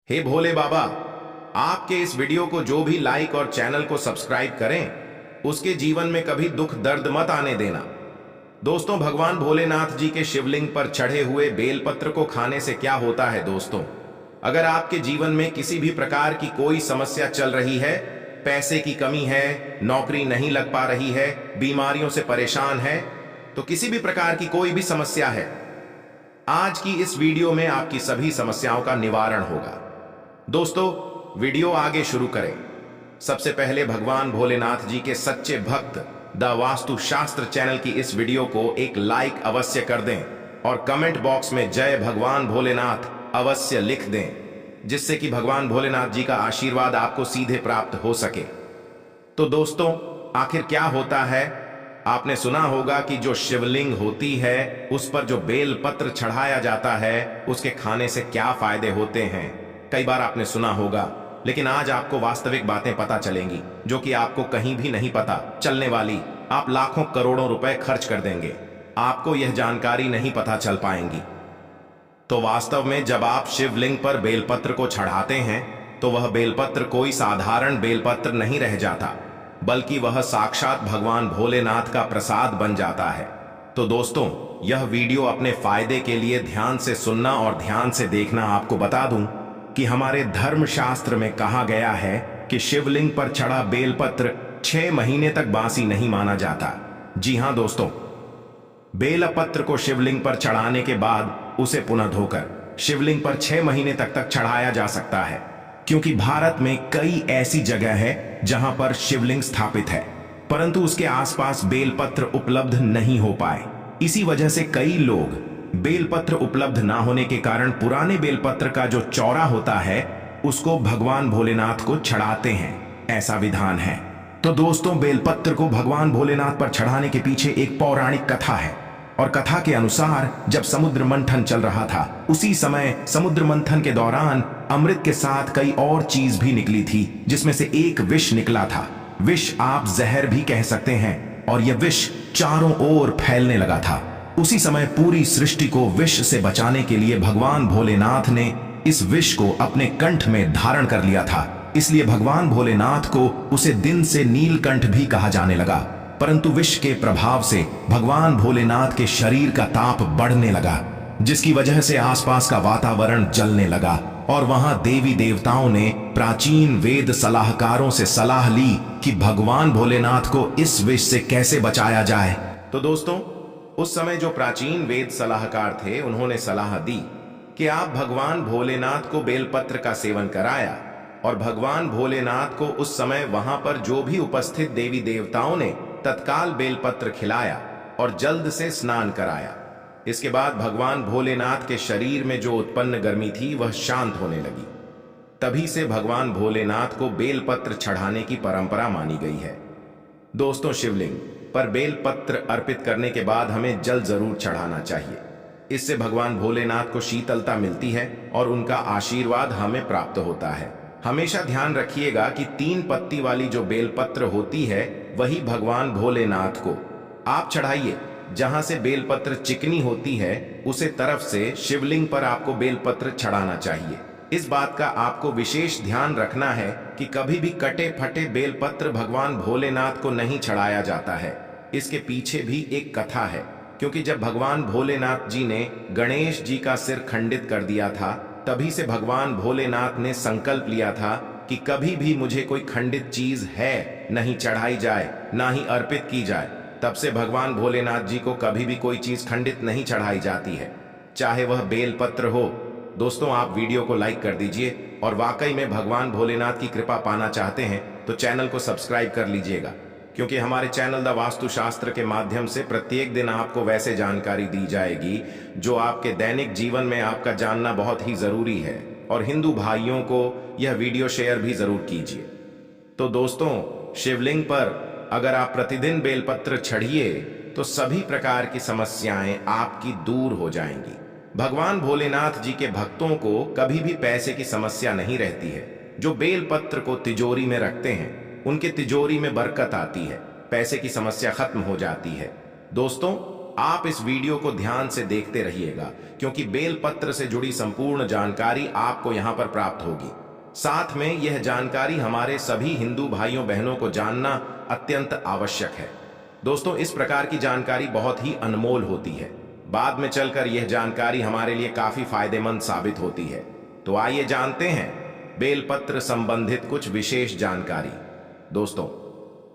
हे भोले बाबा, आपके इस वीडियो को जो भी लाइक और चैनल को सब्सक्राइब करें उसके जीवन में कभी दुख दर्द मत आने देना। दोस्तों, भगवान भोलेनाथ जी के शिवलिंग पर चढ़े हुए बेलपत्र को खाने से क्या होता है दोस्तों, अगर आपके जीवन में किसी भी प्रकार की कोई समस्या चल रही है, पैसे की कमी है, नौकरी नहीं लग पा रही है, बीमारियों से परेशान है, तो किसी भी प्रकार की कोई भी समस्या है, आज की इस वीडियो में आपकी सभी समस्याओं का निवारण होगा। दोस्तों, वीडियो आगे शुरू करें। सबसे पहले भगवान भोलेनाथ जी के सच्चे भक्त द वास्तु शास्त्र चैनल की इस वीडियो को एक लाइक अवश्य कर दें और कमेंट बॉक्स में जय भगवान भोलेनाथ अवश्य लिख दें, जिससे कि भगवान भोलेनाथ जी का आशीर्वाद आपको सीधे प्राप्त हो सके। तो दोस्तों, आखिर क्या होता है? आपने सुना होगा कि जो शिवलिंग होती है उस पर जो बेल पत्र चढ़ाया जाता है उसके खाने से क्या फायदे होते हैं। कई बार आपने सुना होगा, लेकिन आज आपको वास्तविक बातें पता चलेंगी जो कि आपको कहीं भी नहीं पता चलने वाली। आप लाखों करोड़ों रुपए खर्च कर देंगे, आपको यह जानकारी नहीं पता चल पाएंगी। तो वास्तव में जब आप शिवलिंग पर बेलपत्र को चढ़ाते हैं तो वह बेलपत्र कोई साधारण बेलपत्र नहीं रह जाता, बल्कि वह साक्षात भगवान भोलेनाथ का प्रसाद बन जाता है। तो दोस्तों, यह वीडियो अपने फायदे के लिए ध्यान से सुनना और ध्यान से देखना। आपको बता दूं कि हमारे धर्मशास्त्र में कहा गया है कि शिवलिंग पर चढ़ा बेलपत्र 6 महीने तक बासी नहीं माना जाता। जी हां दोस्तों, बेलपत्र को शिवलिंग पर चढ़ाने के बाद उसे पुनः धोकर शिवलिंग पर 6 महीने तक चढ़ाया जा सकता है, क्योंकि भारत में कई ऐसी जगह है जहां पर शिवलिंग स्थापित है परंतु उसके आसपास बेलपत्र उपलब्ध नहीं हो पाए। इसी वजह से कई लोग बेलपत्र उपलब्ध ना होने के कारण पुराने बेलपत्र का जो चौरा होता है उसको भगवान भोलेनाथ को चढ़ाते हैं, ऐसा विधान है। तो दोस्तों, बेलपत्र को भगवान भोलेनाथ पर चढ़ाने के पीछे एक पौराणिक कथा है और कथा के अनुसार जब समुद्र मंथन चल रहा था, उसी समय समुद्र मंथन के दौरान अमृत के साथ कई और चीज भी निकली थी, जिसमें से एक विष निकला था। विष आप जहर भी कह सकते हैं, और यह विष चारों ओर फैलने लगा था। उसी समय पूरी सृष्टि को विष से बचाने के लिए भगवान भोलेनाथ ने इस विष को अपने कंठ में धारण कर लिया था। इसलिए भगवान भोलेनाथ को उसे दिन से नीलकंठ भी कहा जाने लगा। परंतु विष के प्रभाव से भगवान भोलेनाथ के शरीर का ताप बढ़ने लगा, जिसकी वजह से आसपास का वातावरण जलने लगा और वहां देवी देवताओं ने प्राचीन वेद सलाहकारों से सलाह ली कि भगवान भोलेनाथ को इस विष से कैसे बचाया जाए। तो दोस्तों, उस समय जो प्राचीन वेद सलाहकार थे उन्होंने सलाह दी कि आप भगवान भोलेनाथ को बेलपत्र का सेवन कराया, और भगवान भोलेनाथ को उस समय वहां पर जो भी उपस्थित देवी देवताओं ने तत्काल बेलपत्र खिलाया और जल्द से स्नान कराया। इसके बाद भगवान भोलेनाथ के शरीर में जो उत्पन्न गर्मी थी वह शांत होने लगी। तभी से भगवान भोलेनाथ को बेलपत्र चढ़ाने की परंपरा मानी गई है। दोस्तों, शिवलिंग पर बेलपत्र अर्पित करने के बाद हमें जल जरूर चढ़ाना चाहिए। इससे भगवान भोलेनाथ को शीतलता मिलती है और उनका आशीर्वाद हमें प्राप्त होता है। हमेशा ध्यान रखिएगा कि 3 पत्ती वाली जो बेलपत्र होती है वही भगवान भोलेनाथ को आप चढ़ाइए। जहां से बेलपत्र चिकनी होती है उसे तरफ से शिवलिंग पर आपको बेलपत्र चढ़ाना चाहिए। इस बात का आपको विशेष ध्यान रखना है कि कभी भी कटे फटे बेलपत्र भगवान भोलेनाथ को नहीं चढ़ाया जाता है। इसके पीछे भी एक कथा है, क्योंकि जब भगवान भोलेनाथ जी ने गणेश जी का सिर खंडित कर दिया था, तभी से भगवान भोलेनाथ ने संकल्प लिया था कि कभी भी मुझे कोई खंडित चीज है नहीं चढ़ाई जाए, ना ही अर्पित की जाए। तब से भगवान भोलेनाथ जी को कभी भी कोई चीज खंडित नहीं चढ़ाई जाती है, चाहे वह बेलपत्र हो। दोस्तों, आप वीडियो को लाइक कर दीजिए और वाकई में भगवान भोलेनाथ की कृपा पाना चाहते हैं तो चैनल को सब्सक्राइब कर लीजिएगा, क्योंकि हमारे चैनल द वास्तु शास्त्र के माध्यम से प्रत्येक दिन आपको वैसे जानकारी दी जाएगी जो आपके दैनिक जीवन में आपका जानना बहुत ही जरूरी है। और हिंदू भाइयों को यह वीडियो शेयर भी जरूर कीजिए। तो दोस्तों, शिवलिंग पर अगर आप प्रतिदिन बेलपत्र चढ़िए तो सभी प्रकार की समस्याएं आपकी दूर हो जाएंगी। भगवान भोलेनाथ जी के भक्तों को कभी भी पैसे की समस्या नहीं रहती है। जो बेलपत्र को तिजोरी में रखते हैं उनके तिजोरी में बरकत आती है, पैसे की समस्या खत्म हो जाती है। दोस्तों, आप इस वीडियो को ध्यान से देखते रहिएगा, क्योंकि बेलपत्र से जुड़ी संपूर्ण जानकारी आपको यहां पर प्राप्त होगी। साथ में यह जानकारी हमारे सभी हिंदू भाइयों बहनों को जानना अत्यंत आवश्यक है। दोस्तों, इस प्रकार की जानकारी बहुत ही अनमोल होती है। बाद में चलकर यह जानकारी हमारे लिए काफी फायदेमंद साबित होती है। तो आइए जानते हैं बेलपत्र संबंधित कुछ विशेष जानकारी। दोस्तों,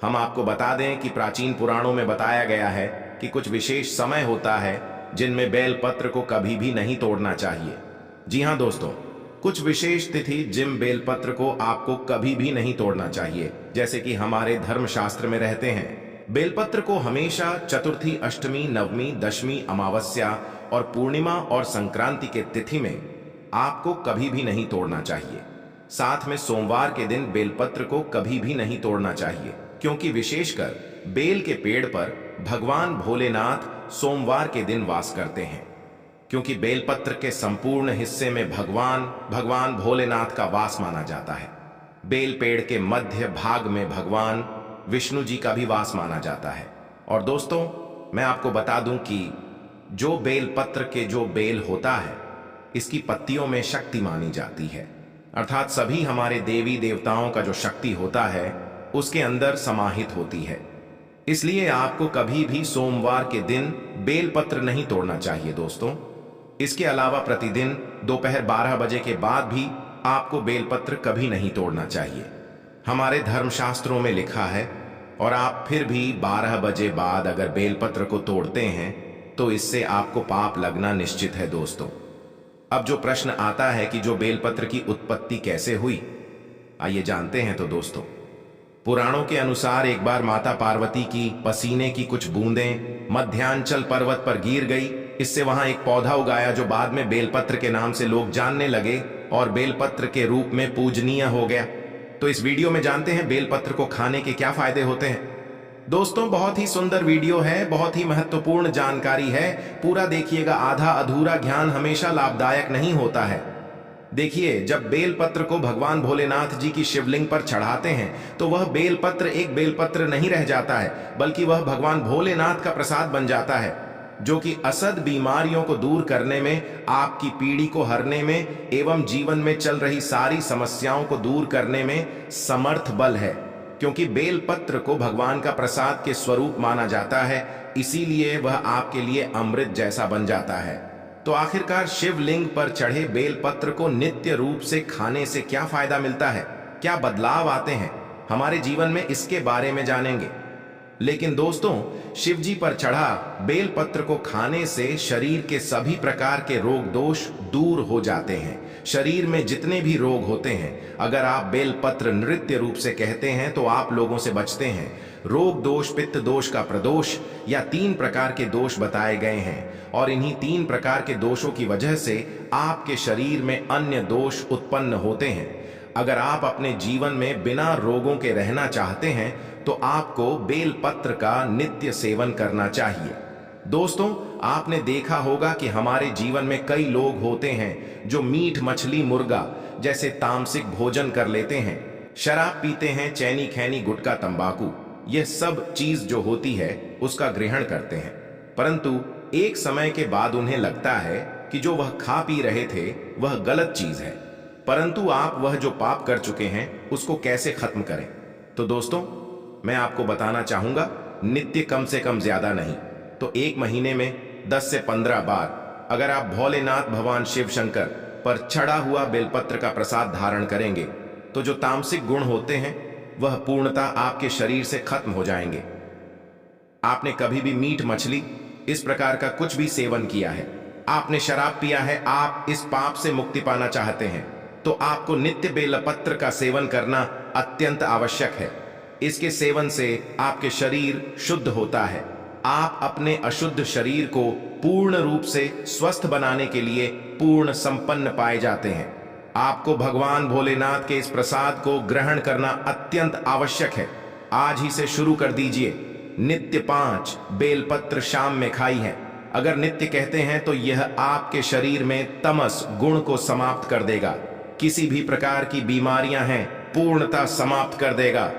हम आपको बता दें कि प्राचीन पुराणों में बताया गया है कि कुछ विशेष समय होता है जिनमें बेलपत्र को कभी भी नहीं तोड़ना चाहिए। जी हां दोस्तों, कुछ विशेष तिथि जिन बेलपत्र को आपको कभी भी नहीं तोड़ना चाहिए, जैसे कि हमारे धर्मशास्त्र में रहते हैं। बेलपत्र को हमेशा चतुर्थी, अष्टमी, नवमी, दशमी, अमावस्या और पूर्णिमा और संक्रांति के तिथि में आपको कभी भी नहीं तोड़ना चाहिए। साथ में सोमवार के दिन बेलपत्र को कभी भी नहीं तोड़ना चाहिए, क्योंकि विशेषकर बेल के पेड़ पर भगवान भोलेनाथ सोमवार के दिन वास करते हैं। क्योंकि बेलपत्र के संपूर्ण हिस्से में भगवान भोलेनाथ का वास माना जाता है। बेल पेड़ के मध्य भाग में भगवान विष्णु जी का भी वास माना जाता है। और दोस्तों, मैं आपको बता दूं कि जो बेलपत्र के जो बेल होता है, इसकी पत्तियों में शक्ति मानी जाती है। अर्थात सभी हमारे देवी देवताओं का जो शक्ति होता है उसके अंदर समाहित होती है। इसलिए आपको कभी भी सोमवार के दिन बेलपत्र नहीं तोड़ना चाहिए। दोस्तों, इसके अलावा प्रतिदिन दोपहर 12 बजे के बाद भी आपको बेलपत्र कभी नहीं तोड़ना चाहिए। हमारे धर्मशास्त्रों में लिखा है, और आप फिर भी 12 बजे बाद अगर बेलपत्र को तोड़ते हैं तो इससे आपको पाप लगना निश्चित है। दोस्तों, अब जो प्रश्न आता है कि जो बेलपत्र की उत्पत्ति कैसे हुई, आइए जानते हैं। तो दोस्तों, पुराणों के अनुसार एक बार माता पार्वती की पसीने की कुछ बूंदें मध्यांचल पर्वत पर गिर गई। इससे वहां एक पौधा उगाया जो बाद में बेलपत्र के नाम से लोग जानने लगे और बेलपत्र के रूप में पूजनीय हो गया। तो इस वीडियो में जानते हैं बेलपत्र को खाने के क्या फायदे होते हैं। दोस्तों, बहुत ही सुंदर वीडियो है, बहुत ही महत्वपूर्ण जानकारी है, पूरा देखिएगा। आधा अधूरा ज्ञान हमेशा लाभदायक नहीं होता है। देखिए, जब बेलपत्र को भगवान भोलेनाथ जी की शिवलिंग पर चढ़ाते हैं तो वह बेलपत्र एक बेलपत्र नहीं रह जाता है, बल्कि वह भगवान भोलेनाथ का प्रसाद बन जाता है, जो कि असद बीमारियों को दूर करने में, आपकी पीढ़ी को हरने में एवं जीवन में चल रही सारी समस्याओं को दूर करने में समर्थ बल है। क्योंकि बेलपत्र को भगवान का प्रसाद के स्वरूप माना जाता है, इसीलिए वह आपके लिए अमृत जैसा बन जाता है। तो आखिरकार शिवलिंग पर चढ़े बेलपत्र को नित्य रूप से खाने से क्या फायदा मिलता है, क्या बदलाव आते हैं हमारे जीवन में, इसके बारे में जानेंगे। लेकिन दोस्तों, शिवजी पर चढ़ा बेलपत्र को खाने से शरीर के सभी प्रकार के रोग दोष दूर हो जाते हैं। शरीर में जितने भी रोग होते हैं, अगर आप बेलपत्र नृत्य रूप से कहते हैं तो आप लोगों से बचते हैं। रोग दोष, पित्त दोष का प्रदोष या 3 प्रकार के दोष बताए गए हैं, और इन्हीं 3 प्रकार के दोषों की वजह से आपके शरीर में अन्य दोष उत्पन्न होते हैं। अगर आप अपने जीवन में बिना रोगों के रहना चाहते हैं तो आपको बेलपत्र का नित्य सेवन करना चाहिए। दोस्तों, आपने देखा होगा कि हमारे जीवन में कई लोग होते हैं जो मीट, मछली, मुर्गा जैसे तामसिक भोजन कर लेते हैं, शराब पीते हैं, चैनी, खैनी, गुटखा, तंबाकू, यह सब चीज जो होती है उसका ग्रहण करते हैं। परंतु एक समय के बाद उन्हें लगता है कि जो वह खा पी रहे थे वह गलत चीज है, परंतु आप वह जो पाप कर चुके हैं उसको कैसे खत्म करें। तो दोस्तों, मैं आपको बताना चाहूंगा, नित्य कम से कम ज्यादा नहीं तो 1 महीने में 10 से 15 बार अगर आप भोलेनाथ भगवान शिव शंकर पर चढ़ा हुआ बेलपत्र का प्रसाद धारण करेंगे तो जो तामसिक गुण होते हैं वह पूर्णतः आपके शरीर से खत्म हो जाएंगे। आपने कभी भी मीट, मछली, इस प्रकार का कुछ भी सेवन किया है, आपने शराब पिया है, आप इस पाप से मुक्ति पाना चाहते हैं तो आपको नित्य बेलपत्र का सेवन करना अत्यंत आवश्यक है। इसके सेवन से आपके शरीर शुद्ध होता है। आप अपने अशुद्ध शरीर को पूर्ण रूप से स्वस्थ बनाने के लिए पूर्ण संपन्न पाए जाते हैं। आपको भगवान भोलेनाथ के इस प्रसाद को ग्रहण करना अत्यंत आवश्यक है। आज ही से शुरू कर दीजिए। नित्य 5 बेलपत्र शाम में खाई है। अगर नित्य कहते हैं तो यह आपके शरीर में तमस गुण को समाप्त कर देगा। किसी भी प्रकार की बीमारियां हैं पूर्णतः समाप्त कर देगा।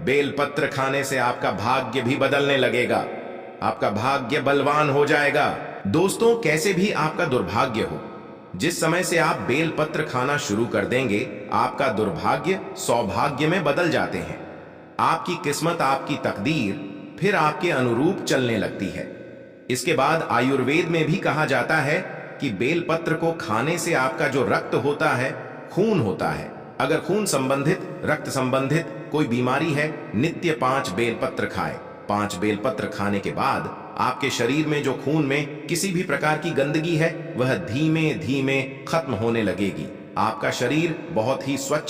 बेलपत्र खाने से आपका भाग्य भी बदलने लगेगा। आपका भाग्य बलवान हो जाएगा। दोस्तों, कैसे भी आपका दुर्भाग्य हो, जिस समय से आप बेलपत्र खाना शुरू कर देंगे, आपका दुर्भाग्य सौभाग्य में बदल जाते हैं। आपकी किस्मत, आपकी तकदीर फिर आपके अनुरूप चलने लगती है। इसके बाद आयुर्वेद में भी कहा जाता है कि बेलपत्र को खाने से आपका जो रक्त होता है, खून होता है। अगर खून संबंधित, रक्त संबंधित कोई बीमारी है, नित्य 5 बेलपत्र खाएं। 5 बेलपत्र खाने के बाद आपके शरीर में जो खून में किसी भी प्रकार की गंदगी है, वह धीमे धीमे खत्म होने लगेगी। आपका शरीर बहुत ही स्वच्छ